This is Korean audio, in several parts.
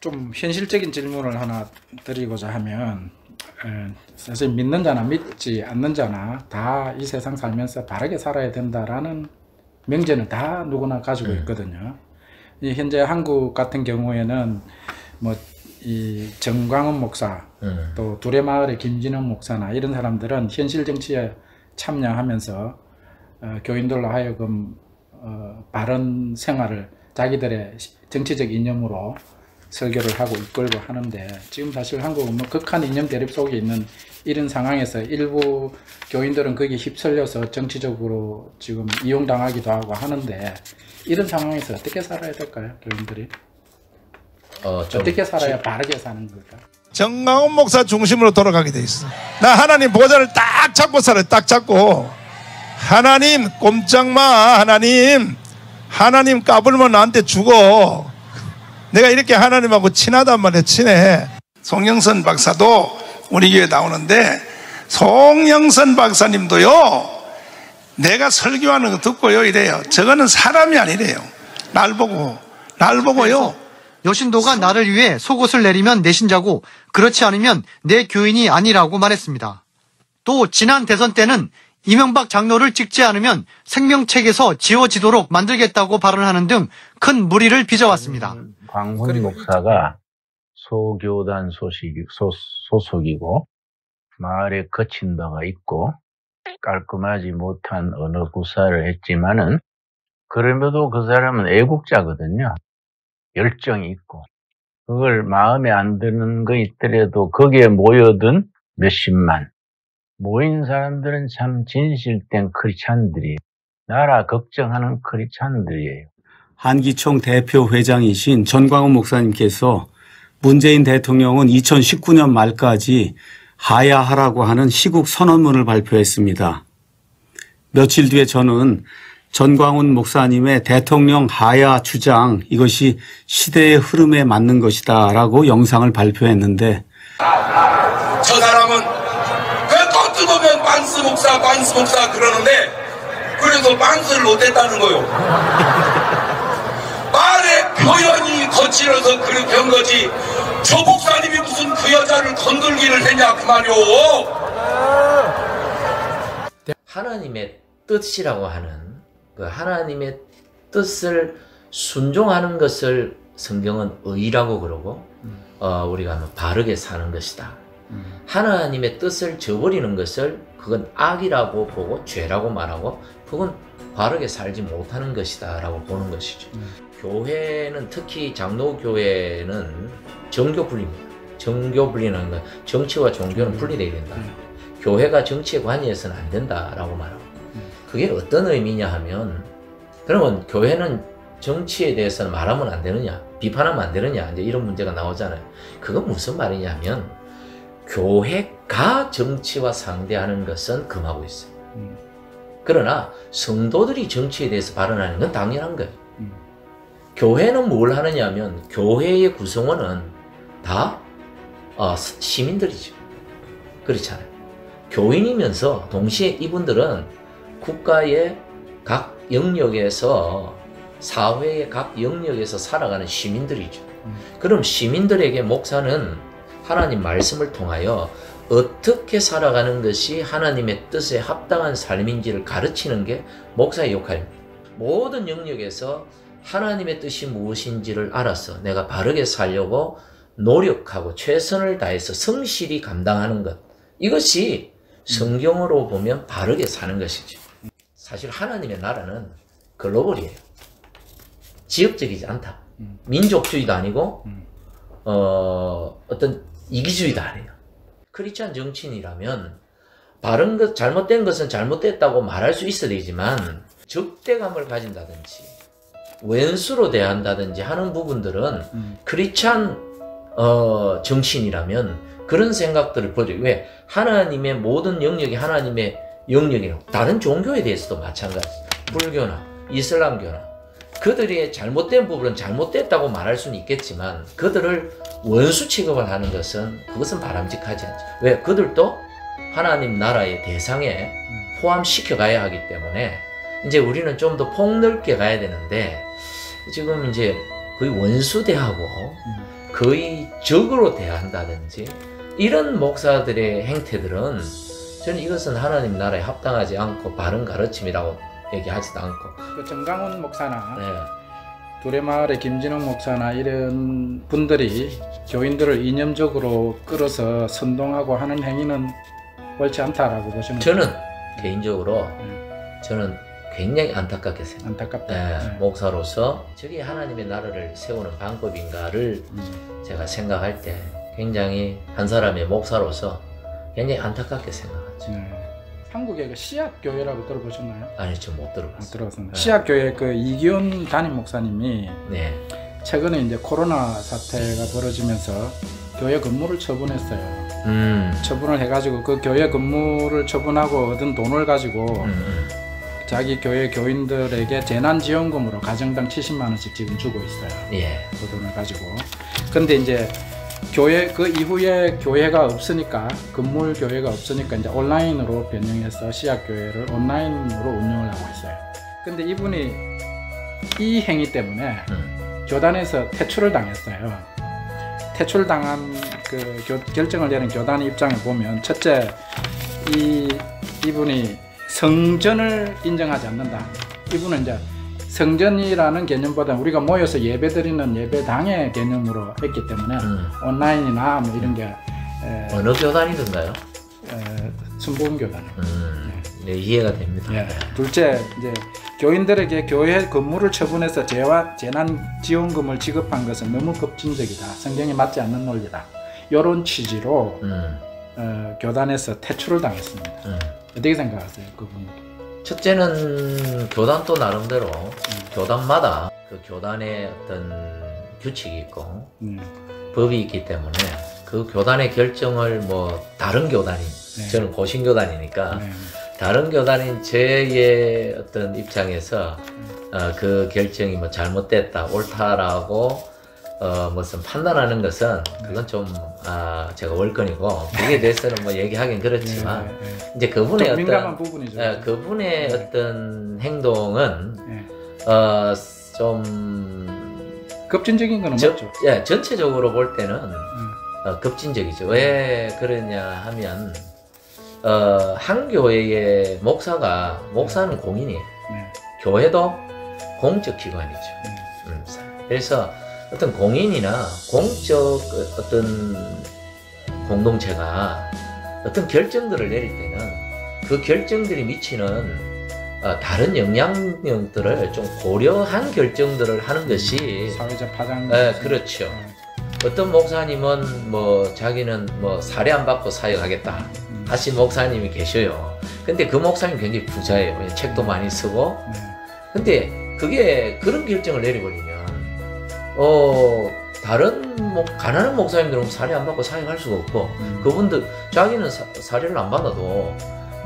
좀 현실적인 질문을 하나 드리고자 하면 사실 믿는 자나 믿지 않는 자나 다 이 세상 살면서 바르게 살아야 된다라는 명제는 다 누구나 가지고 있거든요. 이 현재 한국 같은 경우에는 뭐 이 정광훈 목사 또 두레마을의 김진원 목사나 이런 사람들은 현실 정치에 참여하면서 교인들로 하여금 바른 생활을 자기들의 정치적 이념으로 설교를 하고 이끌고 하는데, 지금 사실 한국은 뭐 극한 이념 대립 속에 있는 이런 상황에서 일부 교인들은 거기에 휩쓸려서 정치적으로 지금 이용당하기도 하고 하는데, 이런 상황에서 어떻게 살아야 될까요, 교인들이? 어떻게 살아야 바르게 사는 걸까? 정광훈 목사 중심으로 돌아가게 돼 있어. 나 하나님 보좌를 딱 잡고 살아요. 딱 잡고, 하나님 꼼짝마, 하나님 까불면 나한테 죽어. 내가 이렇게 하나님하고 친하단 말이야. 친해. 송영선 박사도 우리 교회 나오는데, 송영선 박사님도요, 내가 설교하는 거 듣고요 이래요. 저거는 사람이 아니래요. 날 보고요. 여신도가 나를 위해 속옷을 내리면 내 신자고 그렇지 않으면 내 교인이 아니라고 말했습니다. 또 지난 대선 때는 이명박 장로를 찍지 않으면 생명책에서 지워지도록 만들겠다고 발언하는 등 큰 무리를 빚어왔습니다. 광훈 목사가 소교단 소속이고 마을에 거친 바가 있고 깔끔하지 못한 언어 구사를 했지만은, 그럼에도 그 사람은 애국자거든요. 열정이 있고, 그걸 마음에 안 드는 거 있더라도 거기에 모여든 몇십만 모인 사람들은 참 진실된 크리스찬들이에요. 나라 걱정하는 크리스찬들이에요. 한기총 대표 회장이신 전광훈 목사님께서 문재인 대통령은 2019년 말까지 하야하라고 하는 시국 선언문을 발표했습니다. 며칠 뒤에 저는 전광훈 목사님의 대통령 하야 주장, 이것이 시대의 흐름에 맞는 것이다 라고 영상을 발표했는데, 저 사람은 그 또 뜯으면 반스 목사 그러는데, 그래도 반스를 못했다는 거요. 말의 표현이 거칠어서 그렇게 한 거지, 저 목사님이 무슨 그 여자를 건들기를 했냐 그 말이오. 하나님의 뜻이라고 하는 그 하나님의 뜻을 순종하는 것을 성경은 의라고 그러고, 우리가 하면 바르게 사는 것이다. 하나님의 뜻을 저버리는 것을 그건 악이라고 보고 죄라고 말하고, 그건 바르게 살지 못하는 것이다 라고 보는 것이죠. 교회는, 특히 장로교회는 정교 분리입니다. 정교 분리라는 건 정치와 종교는 분리되어야 된다. 교회가 정치에 관여해서는 안 된다라고 말하고, 그게 어떤 의미냐 하면, 그러면 교회는 정치에 대해서는 말하면 안 되느냐, 비판하면 안 되느냐, 이제 이런 문제가 나오잖아요. 그건 무슨 말이냐면, 교회가 정치와 상대하는 것은 금하고 있어요. 그러나 성도들이 정치에 대해서 발언하는 건 당연한 거예요. 교회는 뭘 하느냐 하면, 교회의 구성원은 다 시민들이죠. 그렇잖아요. 교인이면서 동시에 이분들은 국가의 각 영역에서, 사회의 각 영역에서 살아가는 시민들이죠. 그럼 시민들에게 목사는 하나님 말씀을 통하여 어떻게 살아가는 것이 하나님의 뜻에 합당한 삶인지를 가르치는 게 목사의 역할입니다. 모든 영역에서 하나님의 뜻이 무엇인지를 알아서 내가 바르게 살려고 노력하고 최선을 다해서 성실히 감당하는 것, 이것이 성경으로 보면 바르게 사는 것이죠. 사실 하나님의 나라는 글로벌이에요. 지역적이지 않다. 민족주의도 아니고 어떤 이기주의도 아니에요. 크리스찬 정치인이라면 바른 것, 잘못된 것은 잘못됐다고 말할 수 있어야 되지만, 적대감을 가진다든지 왼수로 대한다든지 하는 부분들은 크리스찬 정치인이라면 그런 생각들을 보죠. 왜? 하나님의 모든 영역이 하나님의 영역이라고. 다른 종교에 대해서도 마찬가지. 불교나 이슬람교나 그들의 잘못된 부분은 잘못됐다고 말할 수는 있겠지만, 그들을 원수 취급을 하는 것은, 그것은 바람직하지 않죠. 왜? 그들도 하나님 나라의 대상에 포함시켜 가야 하기 때문에, 이제 우리는 좀 더 폭넓게 가야 되는데, 지금 이제 거의 원수대하고 거의 적으로 대한다든지 이런 목사들의 행태들은 저는 이것은 하나님 나라에 합당하지 않고 바른 가르침이라고 얘기하지도 않고. 그 정강훈 목사나 네. 두레마을의 김진웅 목사나 이런 분들이 교인들을 이념적으로 끌어서 선동하고 하는 행위는 옳지 않다라고 보시는 저는 거예요? 개인적으로 저는 굉장히 안타깝게 생각합니다. 안타깝다. 네, 네. 목사로서 저게 하나님의 나라를 세우는 방법인가를 제가 생각할 때 굉장히 한 사람의 목사로서 굉장히 안타깝게 생각하죠. 한국의 그 씨앗교회라고 들어보셨나요? 아니, 저 못 아, 들어봤어요. 들어봤습니다. 네. 씨앗교회 그 이기훈 담임 목사님이 네. 최근에 이제 코로나 사태가 벌어지면서 교회 건물을 처분했어요. 처분을 해가지고 그 교회 건물을 처분하고 얻은 돈을 가지고 자기 교회 교인들에게 재난지원금으로 가정당 70만 원씩 지금 주고 있어요. 예. 그 돈을 가지고. 근데 이제 교회 그 이후에 교회가 없으니까 건물 교회가 없으니까 이제 온라인으로 변경해서 씨앗 교회를 온라인으로 운영을 하고 있어요. 근데 이분이 이 행위 때문에 교단에서 퇴출을 당했어요. 퇴출당한 그 결정을 내린 교단의 입장에 보면 첫째 이분이 성전을 인정하지 않는다. 이분은 이제 성전이라는 개념보다 우리가 모여서 예배드리는 예배당의 개념으로 했기 때문에 온라인이나 뭐 이런 게 어느 교단이든가요? 순복음교단. 네, 이해가 됩니다. 예. 둘째 이제 교인들에게 교회 건물을 처분해서 재난지원금을 지급한 것은 너무 급진적이다. 성경에 맞지 않는 논리다. 이런 취지로 교단에서 퇴출을 당했습니다. 어떻게 생각하세요, 그분? 첫째는 교단 또 나름대로 교단마다 그 교단의 어떤 규칙이 있고 법이 있기 때문에 그 교단의 결정을 뭐 다른 교단이 저는 고신교단이니까 다른 교단인 저의 어떤 입장에서 그 결정이 뭐 잘못됐다 옳다라고 무슨 판단하는 것은 그건 좀 제가 월권이고 거기에 대해서는 뭐 얘기하긴 그렇지만 이제 그분의 어떤 민감한 부분이죠. 그분의 어떤 행동은 좀 급진적인 건 맞죠. 예, 전체적으로 볼 때는 급진적이죠. 왜 그러냐 하면 한 교회의 목사는 공인이에요. 교회도 공적 기관이죠. 그래서 어떤 공인이나 공적 어떤 공동체가 어떤 결정들을 내릴 때는 그 결정들이 미치는 다른 영향력들을 좀 고려한 결정들을 하는 것이 사회적 파장. 그렇죠. 어떤 목사님은 뭐 자기는 뭐 사례 안 받고 사역하겠다 하신 목사님이 계셔요. 근데 그 목사님 굉장히 부자예요. 책도 많이 쓰고. 근데 그게 그런 결정을 내려버리면 다른 가난한 목사님들은 사례 안 받고 사역할 수가 없고 그분들 자기는 사례를 안 받아도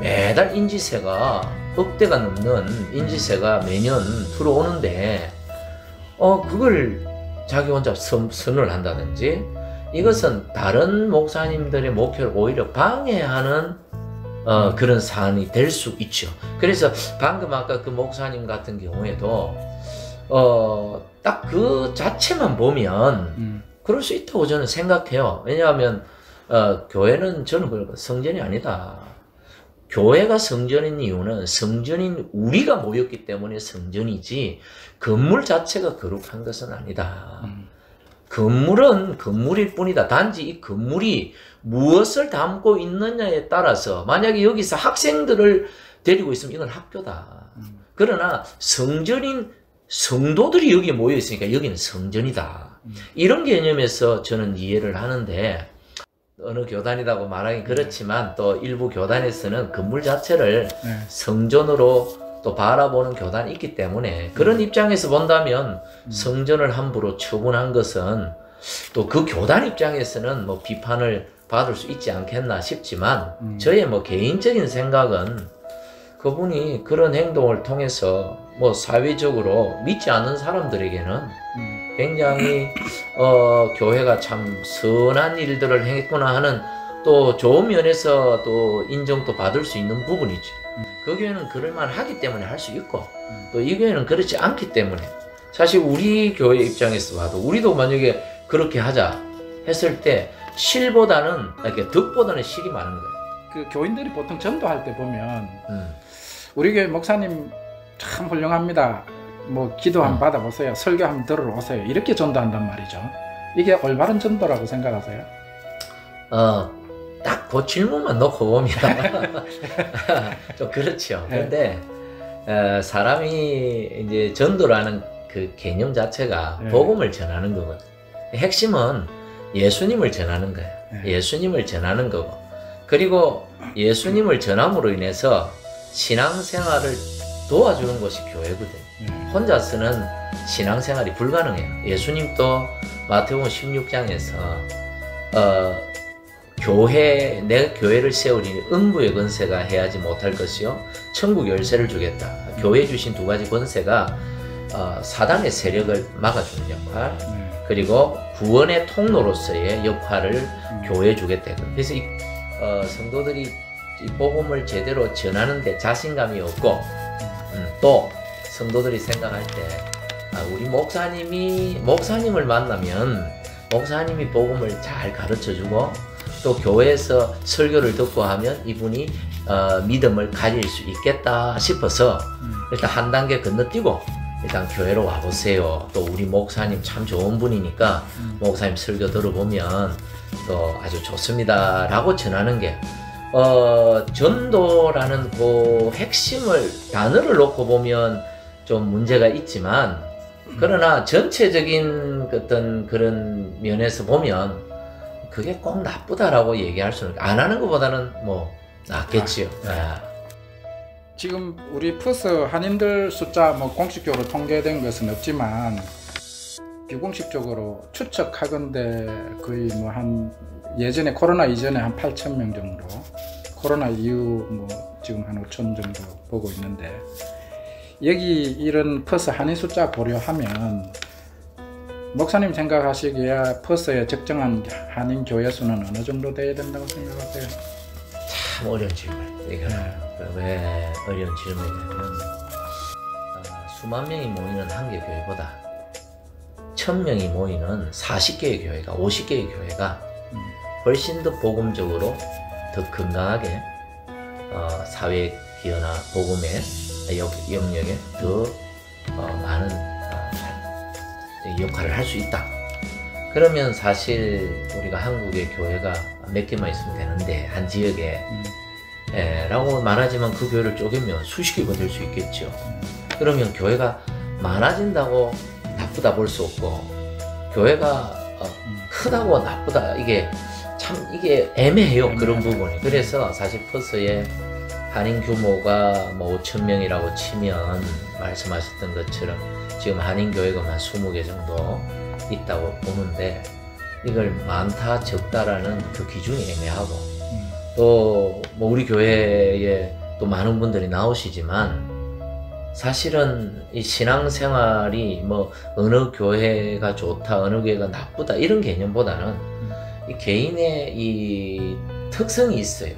매달 인지세가 억대가 넘는 인지세가 매년 들어오는데 그걸 자기 혼자 선을 한다든지 이것은 다른 목사님들의 목표를 오히려 방해하는 그런 사안이 될 수 있죠. 그래서 방금 아까 그 목사님 같은 경우에도 딱 그 자체만 보면 그럴 수 있다고 저는 생각해요. 왜냐하면 교회는 저는 성전이 아니다. 교회가 성전인 이유는 성전인 우리가 모였기 때문에 성전이지 건물 자체가 거룩한 것은 아니다. 건물은 건물일 뿐이다. 단지 이 건물이 무엇을 담고 있느냐에 따라서 만약에 여기서 학생들을 데리고 있으면 이건 학교다. 그러나 성전인 성도들이 여기에 모여 있으니까 여기는 성전이다. 이런 개념에서 저는 이해를 하는데 어느 교단이라고 말하긴 그렇지만 또 일부 교단에서는 건물 자체를 성전으로 또 바라보는 교단이 있기 때문에 그런 입장에서 본다면 성전을 함부로 처분한 것은 또 그 교단 입장에서는 뭐 비판을 받을 수 있지 않겠나 싶지만 저의 뭐 개인적인 생각은 그분이 그런 행동을 통해서 뭐 사회적으로 믿지 않는 사람들에게는 굉장히 교회가 참 선한 일들을 했구나 하는 또 좋은 면에서 또 인정도 받을 수 있는 부분이죠. 그 교회는 그럴만 하기 때문에 할 수 있고 또 이 교회는 그렇지 않기 때문에 사실 우리 교회 입장에서 봐도 우리도 만약에 그렇게 하자 했을 때 실보다는 이렇게 득보다는 실이 많은 거예요. 그 교인들이 보통 전도할 때 보면 우리 교회 목사님 참 훌륭합니다. 뭐 기도 한번 받아보세요. 설교 한번 들어오세요. 이렇게 전도한단 말이죠. 이게 올바른 전도라고 생각하세요? 딱 그 질문만 놓고 보면 좀 그렇죠. 근데 사람이 이제 전도라는 그 개념 자체가 복음을 전하는 거거든. 핵심은 예수님을 전하는 거예요. 예수님을 전하는 거고, 그리고 예수님을 전함으로 인해서 신앙생활을 도와주는 것이 교회거든요. 혼자서는 신앙생활이 불가능해요. 예수님도 마태복음 16장에서 내 교회를 세우리니 음부의 권세가 해하지 못할 것이요 천국 열쇠를 주겠다. 교회 주신 두 가지 권세가 사단의 세력을 막아주는 역할, 그리고 구원의 통로로서의 역할을 교회에 주겠다. 그래서 성도들이 이 복음을 제대로 전하는데 자신감이 없고, 또 성도들이 생각할 때 우리 목사님을 만나면 목사님이 복음을 잘 가르쳐주고 또 교회에서 설교를 듣고 하면 이분이 믿음을 가질 수 있겠다 싶어서 일단 한 단계 건너뛰고 일단 교회로 와보세요. 또 우리 목사님 참 좋은 분이니까 목사님 설교 들어보면 또 아주 좋습니다 라고 전하는 게 전도라는 그 핵심을 단어를 놓고 보면 좀 문제가 있지만, 그러나 전체적인 어떤 그런 면에서 보면 그게 꼭 나쁘다라고 얘기할 수는, 안 하는 것보다는 뭐 낫겠지요. 지금 우리 푸스 한인들 숫자 뭐 공식적으로 통계된 것은 없지만 비공식적으로 추측하건대 거의 뭐 한 예전에 코로나 이전에 한 8,000명 정도, 코로나 이후 뭐 지금 한 5,000 정도 보고 있는데, 여기 이런 퍼스 한인 숫자 고려하면 목사님 생각하시기에 퍼스의 적정한 한인 교회 수는 어느 정도 돼야 된다고 생각하세요? 참 어려운 질문. 왜 어려운 질문이냐면 수만 명이 모이는 한 개 교회보다 1,000명이 모이는 40개의 교회가, 50개의 교회가 훨씬 더 복음적으로 더 건강하게 사회 기여나 복음의 영역에 더 많은 역할을 할 수 있다. 그러면 사실 우리가 한국의 교회가 몇 개만 있으면 되는데 한 지역에 라고 말하지만 그 교회를 쪼개면 수십 개가 될 수 있겠죠. 그러면 교회가 많아진다고 나쁘다 볼 수 없고, 교회가 크다고 나쁘다, 이게 애매해요. 그런 부분이. 그래서 사실 퍼스의 한인 규모가 뭐 5,000명이라고 치면 말씀하셨던 것처럼 지금 한인 교회가 한 20개 정도 있다고 보는데, 이걸 많다 적다라는 그 기준이 애매하고, 또 뭐 우리 교회에 또 많은 분들이 나오시지만 사실은 이 신앙생활이 뭐 어느 교회가 좋다, 어느 교회가 나쁘다 이런 개념보다는 이 개인의 이 특성이 있어요.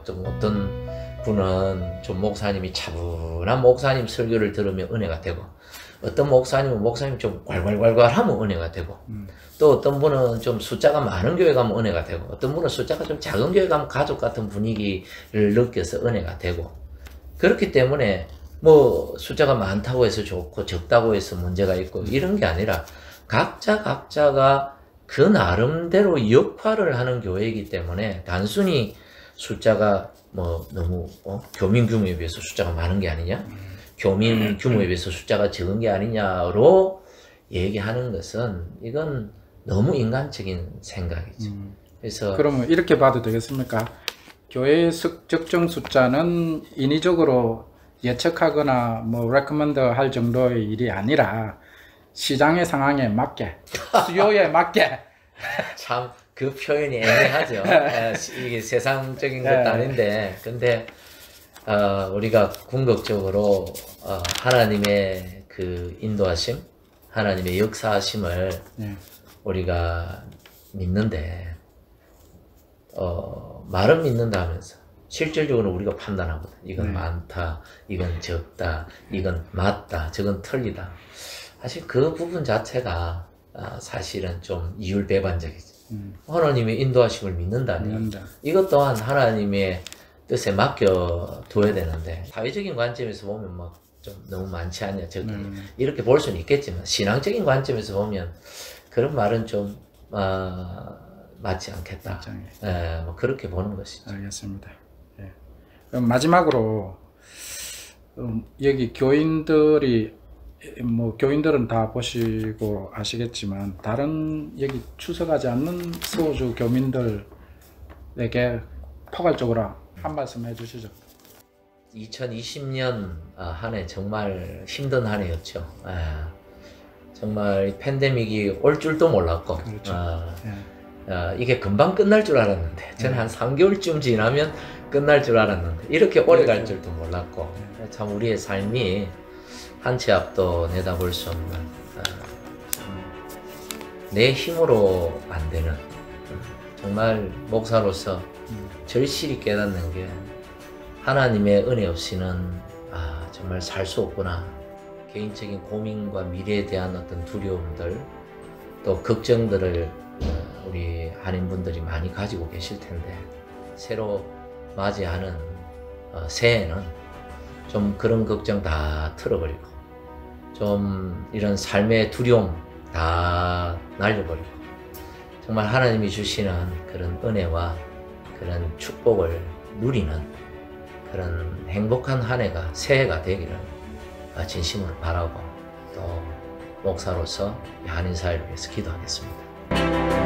좀 어떤 분은 좀 목사님이 차분한 목사님 설교를 들으면 은혜가 되고, 어떤 목사님은 좀 괄괄괄괄 하면 은혜가 되고, 또 어떤 분은 좀 숫자가 많은 교회 가면 은혜가 되고, 어떤 분은 숫자가 좀 작은 교회 가면 가족 같은 분위기를 느껴서 은혜가 되고, 그렇기 때문에 뭐 숫자가 많다고 해서 좋고 적다고 해서 문제가 있고 이런 게 아니라 각자가 그 나름대로 역할을 하는 교회이기 때문에 단순히 숫자가 뭐 너무 교민 규모에 비해서 숫자가 많은 게 아니냐, 교민 규모에 비해서 숫자가 적은 게 아니냐로 얘기하는 것은 이건 너무 인간적인 생각이죠. 그래서 그러면 이렇게 봐도 되겠습니까? 교회의 적정 숫자는 인위적으로 예측하거나 뭐 레코멘드 할 정도의 일이 아니라 시장의 상황에 맞게, 수요에 맞게. 참 그 표현이 애매하죠. 이게 세상적인 것도 아닌데, 근데 우리가 궁극적으로 하나님의 그 인도하심, 하나님의 역사하심을 우리가 믿는데, 말은 믿는다 하면서 실질적으로 우리가 판단하거든. 이건 많다, 이건 적다, 이건 맞다, 저건 틀리다. 사실 그 부분 자체가 사실은 좀 이율배반적이지. 하나님의 인도하심을 믿는다면 믿는다. 이것 또한 하나님의 뜻에 맡겨둬야 되는데 사회적인 관점에서 보면 막 좀 너무 많지 않냐 저기 이렇게 볼 수는 있겠지만 신앙적인 관점에서 보면 그런 말은 좀 맞지 않겠다. 뭐 그렇게 보는 것이죠. 알겠습니다. 예. 그럼 마지막으로 여기 교인들이 뭐 교인들은 다 보시고 아시겠지만 다른 여기 추석하지 않는 서울주 교민들에게 포괄적으로 한 말씀 해주시죠. 2020년 한 해 정말 힘든 한 해였죠. 정말 팬데믹이 올 줄도 몰랐고 그렇죠. 이게 금방 끝날 줄 알았는데 저는 한 3개월쯤 지나면 끝날 줄 알았는데 이렇게 오래 갈 줄도 몰랐고 참 우리의 삶이 한 치 앞도 내다볼 수 없는 내 힘으로 안 되는 정말 목사로서 절실히 깨닫는 게 하나님의 은혜 없이는 정말 살 수 없구나. 개인적인 고민과 미래에 대한 어떤 두려움들 또 걱정들을 우리 한인분들이 많이 가지고 계실 텐데 새로 맞이하는 새해는 좀 그런 걱정 다 틀어버리고 좀 이런 삶의 두려움 다 날려버리고 정말 하나님이 주시는 그런 은혜와 그런 축복을 누리는 그런 행복한 한 해가 새해가 되기를 진심으로 바라고 또 목사로서 한인사회를 위해서 기도하겠습니다.